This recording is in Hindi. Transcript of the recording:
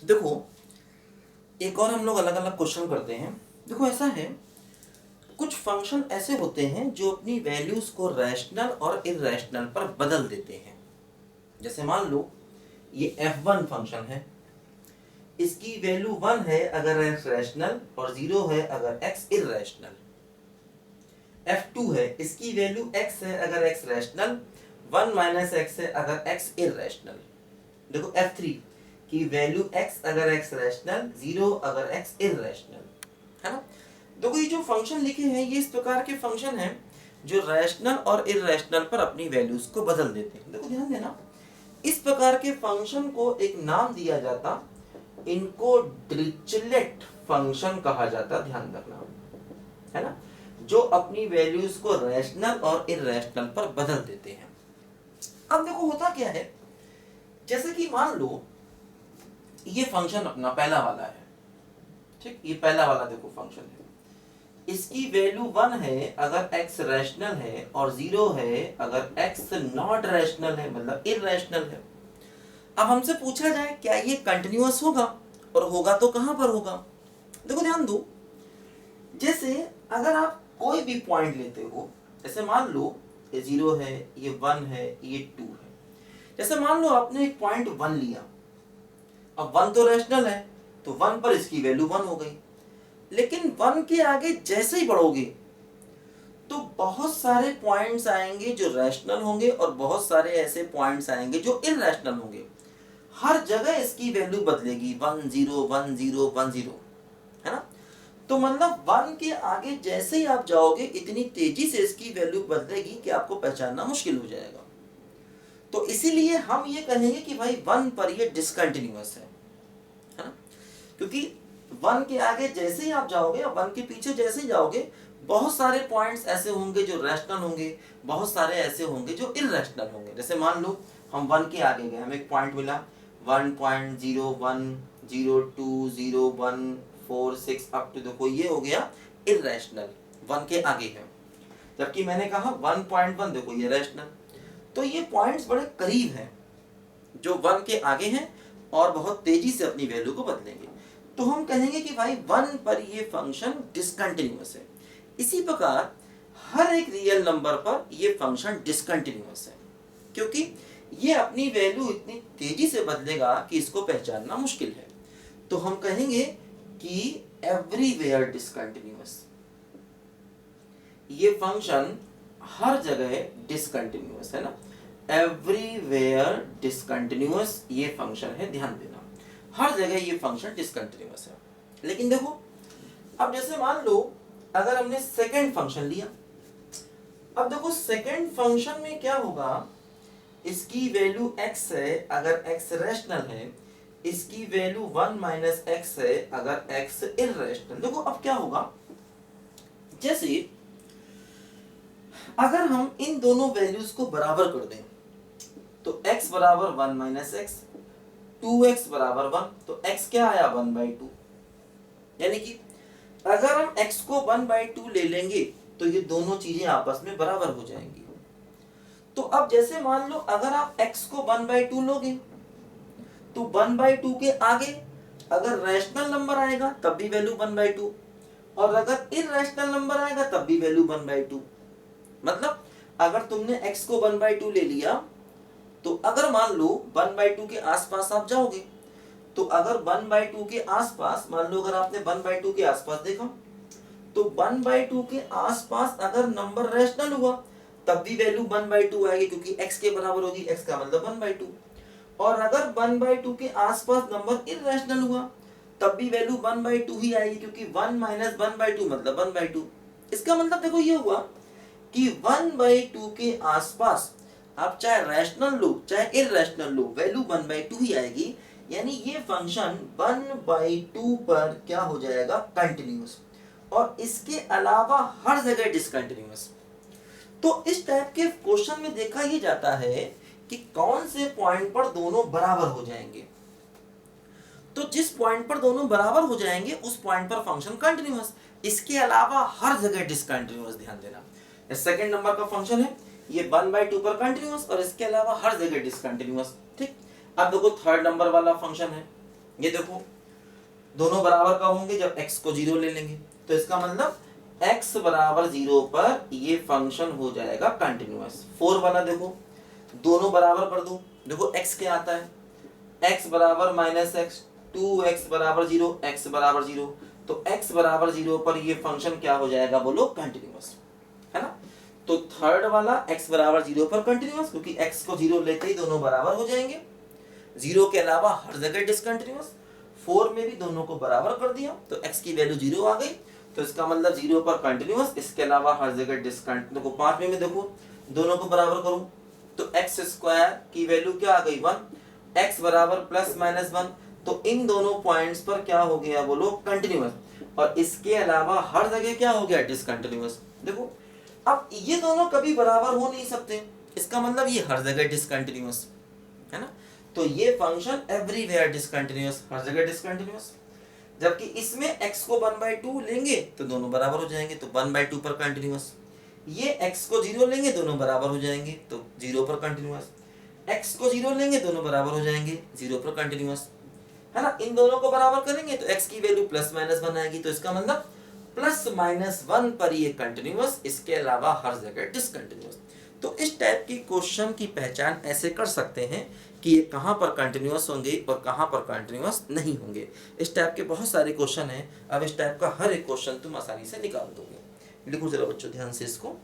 देखो एक और हम लोग अलग अलग क्वेश्चन करते हैं। देखो ऐसा है, कुछ फंक्शन ऐसे होते हैं जो अपनी वैल्यूज को रैशनल और इरैशनल पर बदल देते हैं। जैसे मान लो ये f1 फंक्शन है, इसकी वैल्यू 1 है अगर x रैशनल और 0 है अगर x इरैशनल। f2 है, इसकी वैल्यू x है अगर x रैशनल, 1 माइनस x है अगर x इरैशनल। देखो f3 की वैल्यू x अगर x रैशनल, 0 अगर x इरैशनल, है ना। देखो ये जो फंक्शन लिखे हैं ये इस प्रकार के फंक्शन हैं जो रैशनल और इरैशनल पर अपनी वैल्यूज को बदल देते हैं। देखो ध्यान देना, इस प्रकार के फंक्शन को एक नाम दिया जाता, इनको डिरिचलेट फंक्शन कहा जाता, ध्यान रखना, है ना, जो अपनी वैल्यूज को रैशनल और इरैशनल पर बदल देते हैं। अब देखो होता क्या है, जैसे कि मान लो ये फंक्शन अपना पहला वाला है, ठीक, ये पहला वाला देखो फंक्शन है, इसकी वैल्यू 1 है अगर x रैशनल है और 0 है अगर x नॉट रैशनल है, मतलब इरैशनल है। अब हमसे पूछा जाए क्या ये कंटिन्यूअस होगा, और होगा तो कहां पर होगा। देखो ध्यान दो, जैसे अगर आप कोई भी पॉइंट लेते हो, जैसे मान लो ये 0 है, ये 1 है, ये 2 है। जैसे मान लो आपने एक पॉइंट 1 लिया, अब 1 तो रैशनल है तो 1 पर इसकी वैल्यू 1 हो गई, लेकिन 1 के आगे जैसे ही बढ़ोगे तो बहुत सारे पॉइंट्स आएंगे जो रैशनल होंगे और बहुत सारे ऐसे पॉइंट्स आएंगे जो इरैशनल होंगे। हर जगह इसकी वैल्यू बदलेगी, 1 0 1 0 1 0, है ना। तो मतलब 1 के आगे जैसे ही आप जाओगे इतनी तेजी से इसकी वैल्यू बदलेगी कि आपको पहचानना मुश्किल हो जाएगा। तो इसीलिए हम ये कहेंगे कि भाई 1 पर ये डिसकंटिन्यूअस है ना, क्योंकि 1 के आगे जैसे ही आप जाओगे, 1 के पीछे जैसे ही जाओगे, बहुत सारे पॉइंट्स ऐसे होंगे जो रैशनल होंगे, बहुत सारे ऐसे होंगे जो इरैशनल होंगे। जैसे मान लो हम 1 के आगे गए, हमें एक पॉइंट मिला 1.01 02 01 4 6 अप टू, देखो ये हो गया इरैशनल, 1 के आगे है। जबकि मैंने कहा 1.1, देखो ये रैशनल। तो ये पॉइंट्स बड़े करीब हैं जो 1 के आगे हैं और बहुत तेजी से अपनी वैल्यू को बदलेंगे। तो हम कहेंगे कि भाई 1 पर ये फंक्शन डिसकंटिन्यूअस है। इसी प्रकार हर एक रियल नंबर पर ये फंक्शन डिसकंटिन्यूअस है, क्योंकि ये अपनी वैल्यू इतनी तेजी से बदलेगा कि इसको पहचानना मुश्किल है। तो हम कहेंगे कि एवरीवेयर डिसकंटिन्यूअस, ये फंक्शन हर जगह डिसकंटिन्यूअस है ना, एवरीवेयर डिसकंटिन्यूअस ये फंक्शन है, ध्यान देना, हर जगह ये फंक्शन डिसकंटिन्यूअस है। लेकिन देखो अब जैसे मान लो अगर हमने सेकंड फंक्शन लिया, अब देखो सेकंड फंक्शन में क्या होगा, इसकी वैल्यू x है अगर x रैशनल है, इसकी वैल्यू 1 माइनस x है अगर x इरैशनल। देखो अब क्या होगा, जैसे अगर हम इन दोनों वैल्यूज को बराबर कर दें तो x बराबर 1 माइनस एक्स, 2x बराबर 1, तो x क्या आया 1/2। यानी कि अगर हम x को 1/2 ले लेंगे तो ये दोनों चीजें आपस में बराबर हो जाएंगी। तो अब जैसे मान लो अगर आप x को 1/2 लोगे तो 1/2 के आगे अगर रैशनल नंबर आएगा तब भी वैल्यू 1/2, और अगर इरैशनल नंबर आएगा तब भी वैल्यू 1/2। मतलब अगर तुमने x को 1/2 ले लिया तो अगर मान लो 1/2 के आसपास आप जाओगे, तो अगर 1/2 के आसपास, मान लो अगर आपने 1/2 के आसपास देखा तो 1/2 के आसपास अगर नंबर रैशनल हुआ तब भी वैल्यू 1/2 आएगी, क्योंकि x के बराबर होगी, x का मतलब 1/2। और अगर 1/2 के आसपास नंबर इरैशनल हुआ तब भी वैल्यू 1/2 ही आएगी, क्योंकि 1 माइनस 1/2 मतलब 1/2। इसका मतलब देखो ये हुआ कि 1/2 के आसपास आप चाहे रैशनल लो चाहे इरैशनल लो, वैल्यू 1/2 ही आएगी। यानी ये फंक्शन 1/2 पर क्या हो जाएगा, कंटिन्यूअस, और इसके अलावा हर जगह डिसकंटिन्यूअस। तो इस टाइप के क्वेश्चन में देखा ये जाता है कि कौन से पॉइंट पर दोनों बराबर हो जाएंगे। तो जिस पॉइंट पर दोनों बराबर हो जाएंगे उस पॉइंट पर फंक्शन कंटिन्यूअस, इसके अलावा हर जगह डिसकंटिन्यूअस, ध्यान देना। सेकंड नंबर का फंक्शन है ये 1/2 पर कंटिन्यूअस और इसके अलावा हर जगह डिसकंटिन्यूअस, ठीक। अब देखो थर्ड नंबर वाला फंक्शन है, ये देखो दोनों बराबर कब होंगे, जब x को 0 ले लेंगे। तो इसका मतलब x बराबर 0 पर ये फंक्शन हो जाएगा कंटिन्यूअस। 4 वाला देखो दोनों बराबर कर दो, देखो x क्या आता है, x बराबर -x, 2x बराबर 0, x बराबर 0। तो x बराबर 0 पर ये फंक्शन क्या हो जाएगा बोलो, कंटिन्यूअस, है ना। तो थर्ड वाला x बराबर 0 पर कंटिन्यूअस, क्योंकि x को 0 लेते ही दोनों बराबर हो जाएंगे, 0 के अलावा हर जगह डिसकंटिन्यूअस। 4 में भी दोनों को बराबर कर दिया तो x की वैल्यू 0 आ गई, तो इसका मतलब 0 पर कंटिन्यूअस, इसके अलावा हर जगह डिसकंटिन्यूअस। देखो 5 में देखो दोनों को बराबर करूं तो x स्क्वायर की वैल्यू क्या आ गई 1, x बराबर +-1। तो इन दोनों पॉइंट्स पर क्या हो गया बोलो, कंटिन्यूअस, और इसके अलावा हर जगह क्या हो गया, डिसकंटिन्यूअस। देखो अब ये दोनों कभी बराबर हो नहीं सकते, इसका मतलब ये हर जगह डिसकंटिन्यूअस, है ना। तो ये फंक्शन एवरीवेयर डिसकंटिन्यूअस, हर जगह डिसकंटिन्यूअस। जबकि इसमें x को 1/2 लेंगे तो दोनों बराबर हो जाएंगे, तो 1/2 पर कंटिन्यूअस। ये x को 0 लेंगे दोनों बराबर हो जाएंगे, तो 0 पर कंटिन्यूअस। x को 0 लेंगे दोनों बराबर हो जाएंगे, 0 पर कंटिन्यूअस, है ना। इन दोनों को बराबर करेंगे तो x की वैल्यू +-1 आएगी, तो इसका मतलब +-1 पर ये कंटिन्यूअस, इसके अलावा हर जगह डिसकंटिन्यूअस। तो इस टाइप की क्वेश्चन की पहचान ऐसे कर सकते हैं कि ये कहाँ पर कंटिन्यूअस होंगे और कहाँ पर कंटिन्यूअस नहीं होंगे। इस टाइप के बहुत सारे क्वेश्चन हैं, अब इस टाइप का हर एक क्वेश्चन तुम आसानी से निकाल दोगे। लिखो जरा बच्चों ध्यान से इसको।